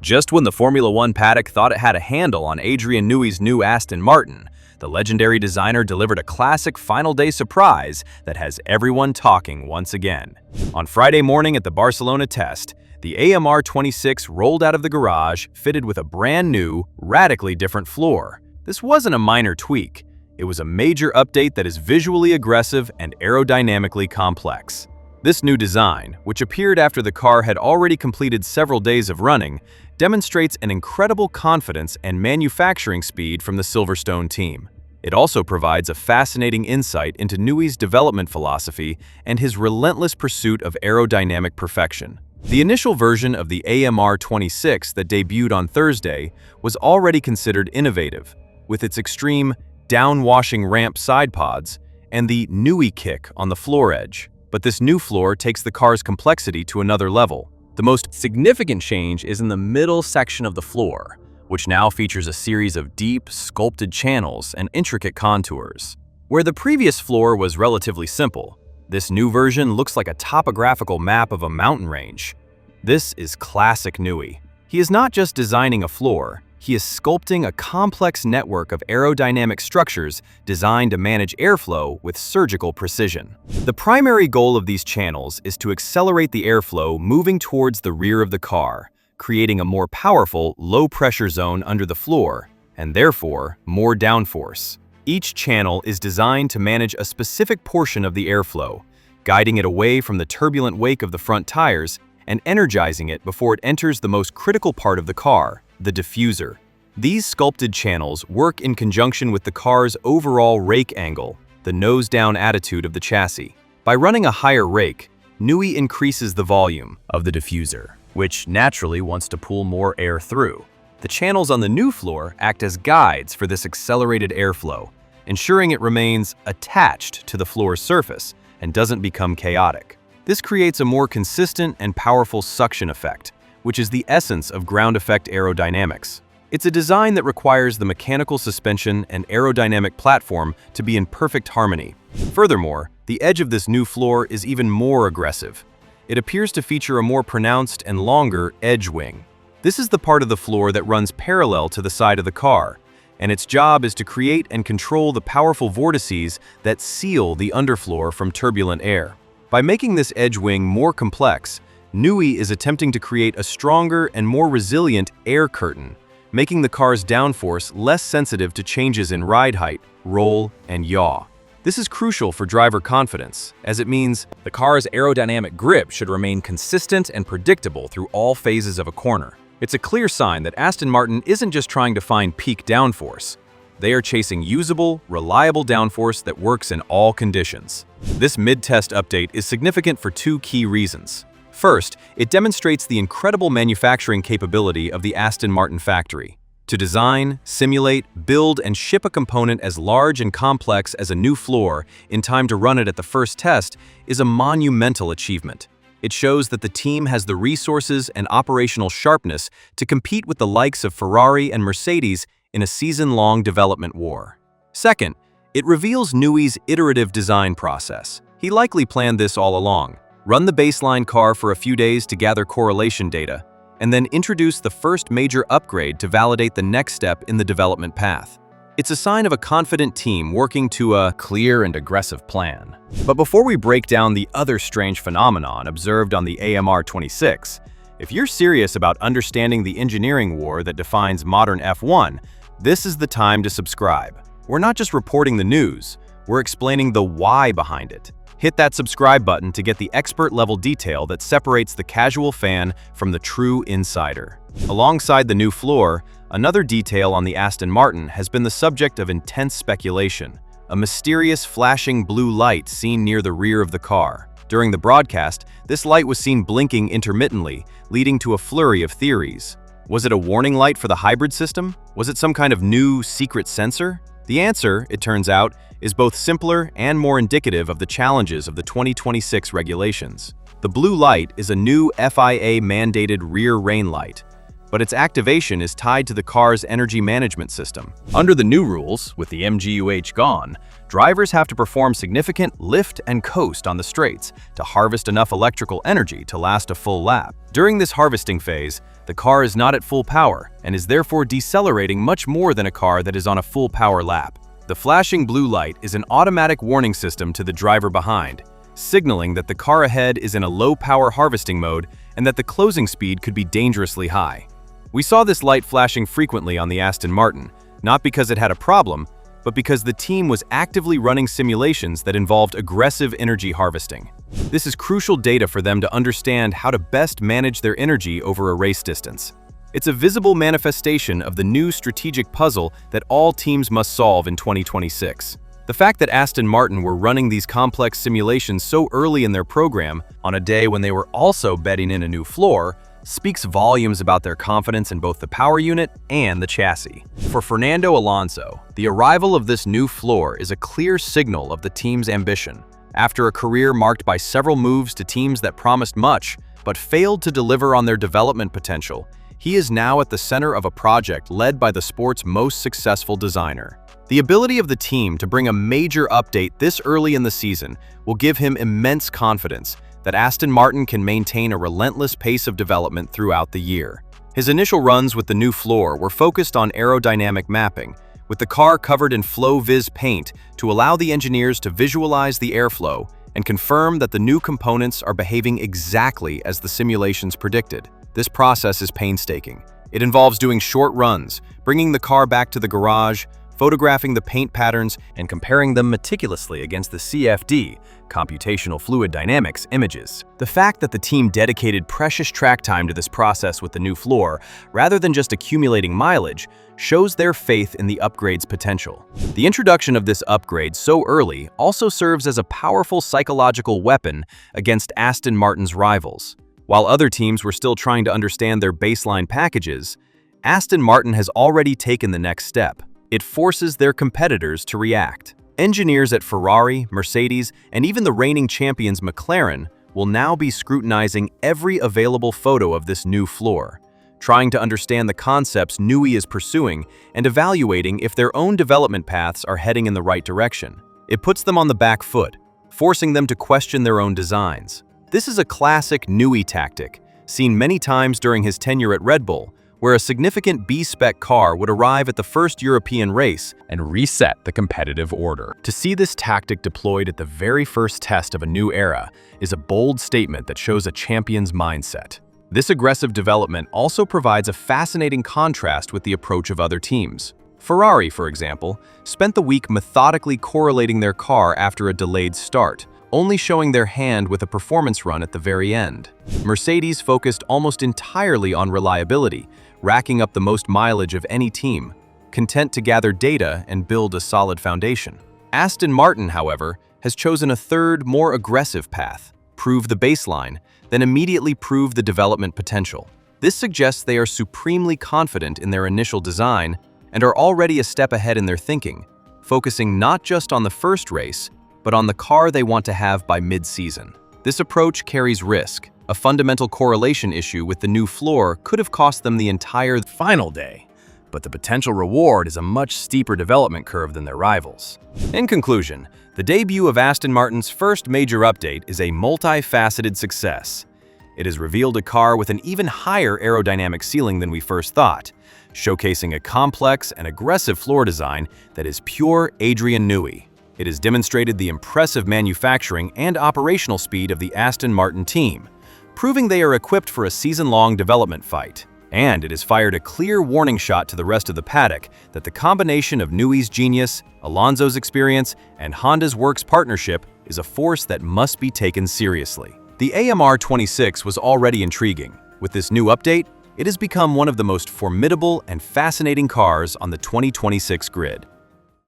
Just when the Formula One paddock thought it had a handle on Adrian Newey's new Aston Martin, the legendary designer delivered a classic final day surprise that has everyone talking once again. On Friday morning at the Barcelona test, the AMR26 rolled out of the garage fitted with a brand new, radically different floor. This wasn't a minor tweak. It was a major update that is visually aggressive and aerodynamically complex. This new design, which appeared after the car had already completed several days of running, demonstrates an incredible confidence and manufacturing speed from the Silverstone team. It also provides a fascinating insight into Newey's development philosophy and his relentless pursuit of aerodynamic perfection. The initial version of the AMR26 that debuted on Thursday was already considered innovative, with its extreme downwashing ramp side pods and the Newey kick on the floor edge. But this new floor takes the car's complexity to another level. The most significant change is in the middle section of the floor, which now features a series of deep, sculpted channels and intricate contours. Where the previous floor was relatively simple, this new version looks like a topographical map of a mountain range. This is classic Newey. He is not just designing a floor, he is sculpting a complex network of aerodynamic structures designed to manage airflow with surgical precision. The primary goal of these channels is to accelerate the airflow moving towards the rear of the car, creating a more powerful, low-pressure zone under the floor, and therefore, more downforce. Each channel is designed to manage a specific portion of the airflow, guiding it away from the turbulent wake of the front tires and energizing it before it enters the most critical part of the car, the diffuser. These sculpted channels work in conjunction with the car's overall rake angle, the nose-down attitude of the chassis. By running a higher rake, Newey increases the volume of the diffuser, which naturally wants to pull more air through. The channels on the new floor act as guides for this accelerated airflow, ensuring it remains attached to the floor's surface and doesn't become chaotic. This creates a more consistent and powerful suction effect, which is the essence of ground effect aerodynamics. It's a design that requires the mechanical suspension and aerodynamic platform to be in perfect harmony. Furthermore, the edge of this new floor is even more aggressive. It appears to feature a more pronounced and longer edge wing. This is the part of the floor that runs parallel to the side of the car, and its job is to create and control the powerful vortices that seal the underfloor from turbulent air. By making this edge wing more complex, Newey is attempting to create a stronger and more resilient air curtain, making the car's downforce less sensitive to changes in ride height, roll, and yaw. This is crucial for driver confidence, as it means the car's aerodynamic grip should remain consistent and predictable through all phases of a corner. It's a clear sign that Aston Martin isn't just trying to find peak downforce. They are chasing usable, reliable downforce that works in all conditions. This mid-test update is significant for two key reasons. First, it demonstrates the incredible manufacturing capability of the Aston Martin factory. To design, simulate, build, and ship a component as large and complex as a new floor in time to run it at the first test is a monumental achievement. It shows that the team has the resources and operational sharpness to compete with the likes of Ferrari and Mercedes in a season-long development war. Second, it reveals Newey's iterative design process. He likely planned this all along. Run the baseline car for a few days to gather correlation data, and then introduce the first major upgrade to validate the next step in the development path. It's a sign of a confident team working to a clear and aggressive plan. But before we break down the other strange phenomenon observed on the AMR26, if you're serious about understanding the engineering war that defines modern F1, this is the time to subscribe. We're not just reporting the news, we're explaining the why behind it. Hit that subscribe button to get the expert-level detail that separates the casual fan from the true insider. Alongside the new floor, another detail on the Aston Martin has been the subject of intense speculation: a mysterious flashing blue light seen near the rear of the car. During the broadcast, this light was seen blinking intermittently, leading to a flurry of theories. Was it a warning light for the hybrid system? Was it some kind of new, secret sensor? The answer, it turns out, is both simpler and more indicative of the challenges of the 2026 regulations. The blue light is a new FIA-mandated rear rain light, but its activation is tied to the car's energy management system. Under the new rules, with the MGUH gone, drivers have to perform significant lift and coast on the straights to harvest enough electrical energy to last a full lap. During this harvesting phase, the car is not at full power and is therefore decelerating much more than a car that is on a full power lap. The flashing blue light is an automatic warning system to the driver behind, signaling that the car ahead is in a low-power harvesting mode and that the closing speed could be dangerously high. We saw this light flashing frequently on the Aston Martin, not because it had a problem, but because the team was actively running simulations that involved aggressive energy harvesting. This is crucial data for them to understand how to best manage their energy over a race distance. It's a visible manifestation of the new strategic puzzle that all teams must solve in 2026. The fact that Aston Martin were running these complex simulations so early in their program, on a day when they were also betting in a new floor, speaks volumes about their confidence in both the power unit and the chassis. For Fernando Alonso, the arrival of this new floor is a clear signal of the team's ambition. After a career marked by several moves to teams that promised much, but failed to deliver on their development potential, he is now at the center of a project led by the sport's most successful designer. The ability of the team to bring a major update this early in the season will give him immense confidence that Aston Martin can maintain a relentless pace of development throughout the year. His initial runs with the new floor were focused on aerodynamic mapping, with the car covered in Flow-Vis paint to allow the engineers to visualize the airflow and confirm that the new components are behaving exactly as the simulations predicted. This process is painstaking. It involves doing short runs, bringing the car back to the garage, photographing the paint patterns, and comparing them meticulously against the CFD, computational fluid dynamics, images. The fact that the team dedicated precious track time to this process with the new floor, rather than just accumulating mileage, shows their faith in the upgrade's potential. The introduction of this upgrade so early also serves as a powerful psychological weapon against Aston Martin's rivals. While other teams were still trying to understand their baseline packages, Aston Martin has already taken the next step. It forces their competitors to react. Engineers at Ferrari, Mercedes, and even the reigning champions McLaren will now be scrutinizing every available photo of this new floor, trying to understand the concepts Newey is pursuing and evaluating if their own development paths are heading in the right direction. It puts them on the back foot, forcing them to question their own designs. This is a classic Newey tactic, seen many times during his tenure at Red Bull, where a significant B-spec car would arrive at the first European race and reset the competitive order. To see this tactic deployed at the very first test of a new era is a bold statement that shows a champion's mindset. This aggressive development also provides a fascinating contrast with the approach of other teams. Ferrari, for example, spent the week methodically correlating their car after a delayed start, only showing their hand with a performance run at the very end. Mercedes focused almost entirely on reliability, racking up the most mileage of any team, content to gather data and build a solid foundation. Aston Martin, however, has chosen a third, more aggressive path: prove the baseline, then immediately prove the development potential. This suggests they are supremely confident in their initial design and are already a step ahead in their thinking, focusing not just on the first race, but on the car they want to have by mid-season. This approach carries risk. A fundamental correlation issue with the new floor could have cost them the entire final day, but the potential reward is a much steeper development curve than their rivals. In conclusion, the debut of Aston Martin's first major update is a multifaceted success. It has revealed a car with an even higher aerodynamic ceiling than we first thought, showcasing a complex and aggressive floor design that is pure Adrian Newey. It has demonstrated the impressive manufacturing and operational speed of the Aston Martin team, proving they are equipped for a season-long development fight. And it has fired a clear warning shot to the rest of the paddock that the combination of Newey's genius, Alonso's experience, and Honda's Works partnership is a force that must be taken seriously. The AMR26 was already intriguing. With this new update, it has become one of the most formidable and fascinating cars on the 2026 grid.